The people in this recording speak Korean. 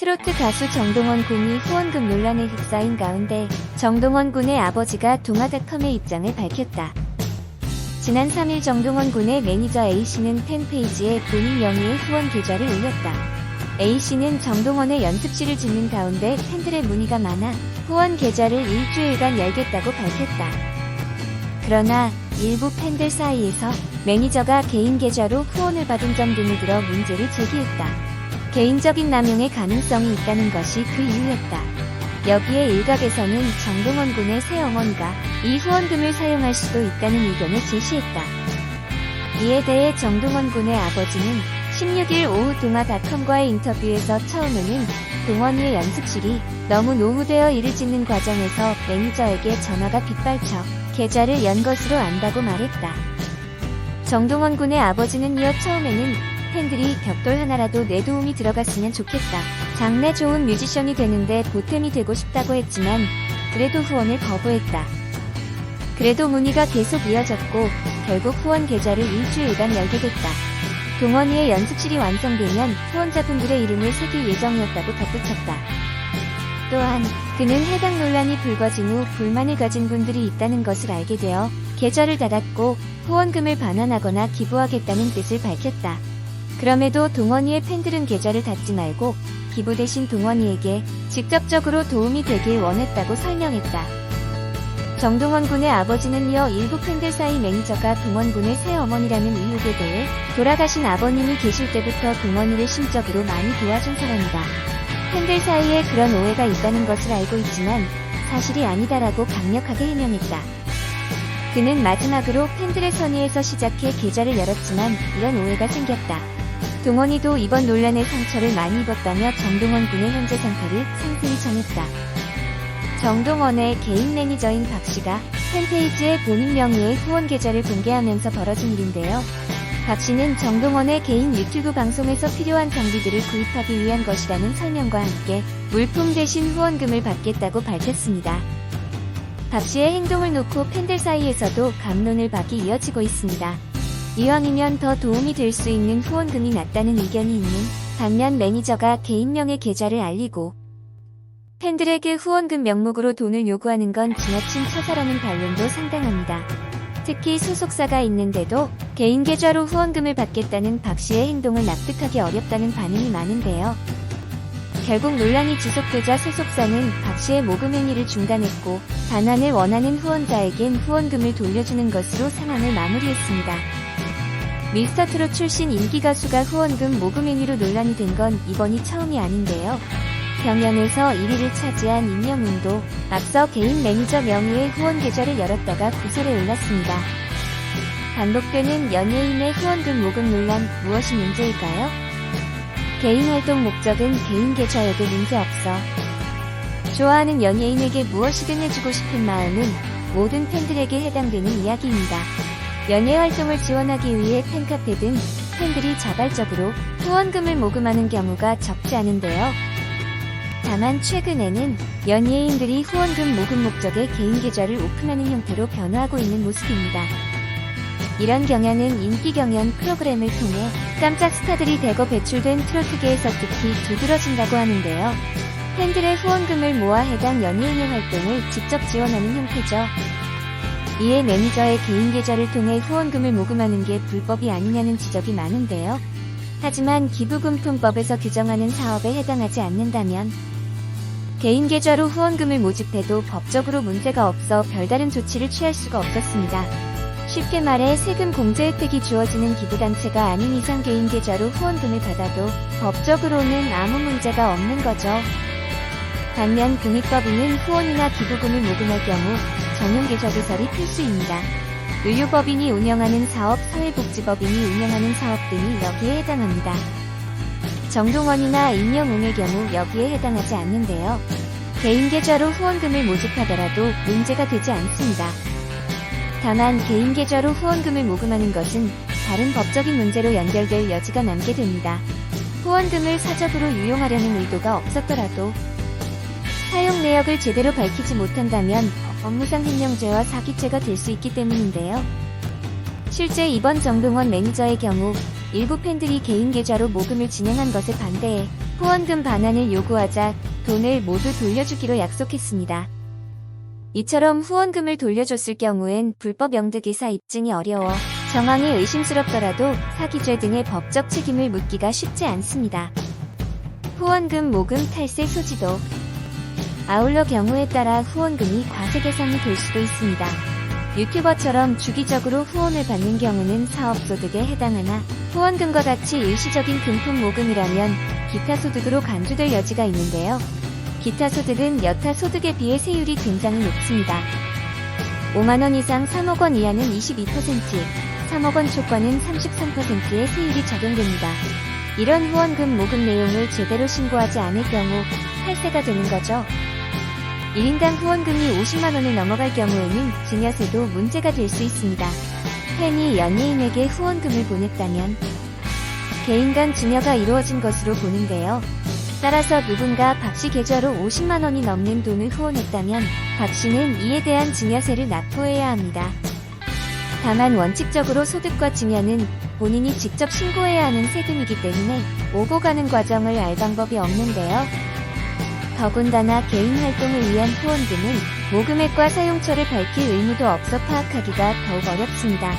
트로트 가수 정동원 군이 후원금 논란에 휩싸인 가운데 정동원 군의 아버지가 동아닷컴의 입장을 밝혔다. 지난 3일 정동원 군의 매니저 A씨는 팬페이지에 본인 명의의 후원 계좌를 올렸다. A씨는 정동원의 연습실을 짓는 가운데 팬들의 문의가 많아 후원 계좌를 일주일간 열겠다고 밝혔다. 그러나 일부 팬들 사이에서 매니저가 개인 계좌로 후원을 받은 점 등을 들어 문제를 제기했다. 개인적인 남용의 가능성이 있다는 것이 그 이유였다. 여기에 일각에서는 정동원 군의 새어머니가 이 후원금을 사용할 수도 있다는 의견을 제시했다. 이에 대해 정동원 군의 아버지는 16일 오후 동아닷컴과의 인터뷰에서 처음에는 동원이의 연습실이 너무 노후되어 일을 짓는 과정에서 매니저에게 전화가 빗발쳐 계좌를 연 것으로 안다고 말했다. 정동원 군의 아버지는 이어 처음에는 팬들이 벽돌 하나라도 내 도움이 들어갔으면 좋겠다. 장래 좋은 뮤지션이 되는데 보탬이 되고 싶다고 했지만 그래도 후원을 거부했다. 그래도 문의가 계속 이어졌고 결국 후원 계좌를 일주일간 열게 됐다. 동원이의 연습실이 완성되면 후원자분들의 이름을 새길 예정이었다고 덧붙였다. 또한 그는 해당 논란이 불거진 후 불만을 가진 분들이 있다는 것을 알게 되어 계좌를 닫았고 후원금을 반환하거나 기부하겠다는 뜻을 밝혔다. 그럼에도 동원이의 팬들은 계좌를 닫지 말고 기부 대신 동원이에게 직접적으로 도움이 되길 원했다고 설명했다. 정동원 군의 아버지는 이어 일부 팬들 사이 매니저가 동원 군의 새어머니라는 의혹에 대해 돌아가신 아버님이 계실 때부터 동원이를 심적으로 많이 도와준 사람이다. 팬들 사이에 그런 오해가 있다는 것을 알고 있지만 사실이 아니다라고 강력하게 해명했다. 그는 마지막으로 팬들의 선의에서 시작해 계좌를 열었지만 이런 오해가 생겼다. 동원이도 이번 논란에 상처를 많이 입었다며 정동원 군의 현재 상태를 상세히 전했다. 정동원의 개인 매니저인 박씨가 팬페이지에 본인 명의의 후원 계좌를 공개하면서 벌어진 일인데요. 박씨는 정동원의 개인 유튜브 방송에서 필요한 장비들을 구입하기 위한 것이라는 설명과 함께 물품 대신 후원금을 받겠다고 밝혔습니다. 박씨의 행동을 놓고 팬들 사이에서도 감론을 박이 이어지고 있습니다. 이왕이면 더 도움이 될 수 있는 후원금이 낫다는 의견이 있는 반면 매니저가 개인명의 계좌를 알리고 팬들에게 후원금 명목으로 돈을 요구하는 건 지나친 처사라는 반론도 상당합니다. 특히 소속사가 있는데도 개인 계좌로 후원금을 받겠다는 박씨의 행동을 납득하기 어렵다는 반응이 많은데요. 결국 논란이 지속되자 소속사는 박씨의 모금 행위를 중단했고 반환을 원하는 후원자에겐 후원금을 돌려주는 것으로 상황을 마무리했습니다. 미스터트롯 출신 인기가수가 후원금 모금 행위로 논란이 된 건 이번이 처음이 아닌데요. 경연에서 1위를 차지한 임영웅도 앞서 개인 매니저 명의의 후원 계좌를 열었다가 구설에 올랐습니다. 반복되는 연예인의 후원금 모금 논란, 무엇이 문제일까요? 개인 활동 목적은 개인 계좌여도 문제없어. 좋아하는 연예인에게 무엇이든 해주고 싶은 마음은 모든 팬들에게 해당되는 이야기입니다. 연예 활동을 지원하기 위해 팬카페 등 팬들이 자발적으로 후원금을 모금하는 경우가 적지 않은데요. 다만 최근에는 연예인들이 후원금 모금 목적의 개인 계좌를 오픈하는 형태로 변화하고 있는 모습입니다. 이런 경향은 인기 경연 프로그램을 통해 깜짝 스타들이 대거 배출된 트로트계에서 특히 두드러진다고 하는데요. 팬들의 후원금을 모아 해당 연예인의 활동을 직접 지원하는 형태죠. 이에 매니저의 개인 계좌를 통해 후원금을 모금하는 게 불법이 아니냐는 지적이 많은데요. 하지만 기부금품법에서 규정하는 사업에 해당하지 않는다면 개인 계좌로 후원금을 모집해도 법적으로 문제가 없어 별다른 조치를 취할 수가 없었습니다. 쉽게 말해 세금 공제 혜택이 주어지는 기부단체가 아닌 이상 개인 계좌로 후원금을 받아도 법적으로는 아무 문제가 없는 거죠. 반면 공익법인은 후원이나 기부금을 모금할 경우 전용 계좌 개설이 필수입니다. 의료법인이 운영하는 사업, 사회복지법인이 운영하는 사업 등이 여기에 해당합니다. 정동원이나 임영웅의 경우 여기에 해당하지 않는데요. 개인 계좌로 후원금을 모집하더라도 문제가 되지 않습니다. 다만 개인 계좌로 후원금을 모금하는 것은 다른 법적인 문제로 연결될 여지가 남게 됩니다. 후원금을 사적으로 유용하려는 의도가 없었더라도 사용 내역을 제대로 밝히지 못한다면 업무상 횡령죄와 사기죄가 될 수 있기 때문인데요. 실제 이번 정동원 매니저의 경우 일부 팬들이 개인 계좌로 모금을 진행한 것에 반대해 후원금 반환을 요구하자 돈을 모두 돌려주기로 약속했습니다. 이처럼 후원금을 돌려줬을 경우엔 불법 영득이사 입증이 어려워 정황이 의심스럽더라도 사기죄 등의 법적 책임을 묻기가 쉽지 않습니다. 후원금 모금 탈세 소지도. 아울러 경우에 따라 후원금이 과세 대상이 될 수도 있습니다. 유튜버처럼 주기적으로 후원을 받는 경우는 사업소득에 해당하나 후원금과 같이 일시적인 금품 모금이라면 기타 소득으로 간주될 여지가 있는데요. 기타 소득은 여타 소득에 비해 세율이 굉장히 높습니다. 5만원 이상 3억원 이하는 22%, 3억원 초과는 33%의 세율이 적용됩니다. 이런 후원금 모금 내용을 제대로 신고하지 않을 경우 탈세가 되는 거죠. 1인당 후원금이 50만원을 넘어갈 경우에는 증여세도 문제가 될 수 있습니다. 팬이 연예인에게 후원금을 보냈다면 개인 간 증여가 이루어진 것으로 보는데요. 따라서 누군가 박씨 계좌로 50만원이 넘는 돈을 후원했다면 박씨는 이에 대한 증여세를 납부해야 합니다. 다만 원칙적으로 소득과 증여는 본인이 직접 신고해야 하는 세금이기 때문에 오고 가는 과정을 알 방법이 없는데요. 더군다나 개인 활동을 위한 후원금은 모금액과 사용처를 밝힐 의무도 없어 파악하기가 더욱 어렵습니다.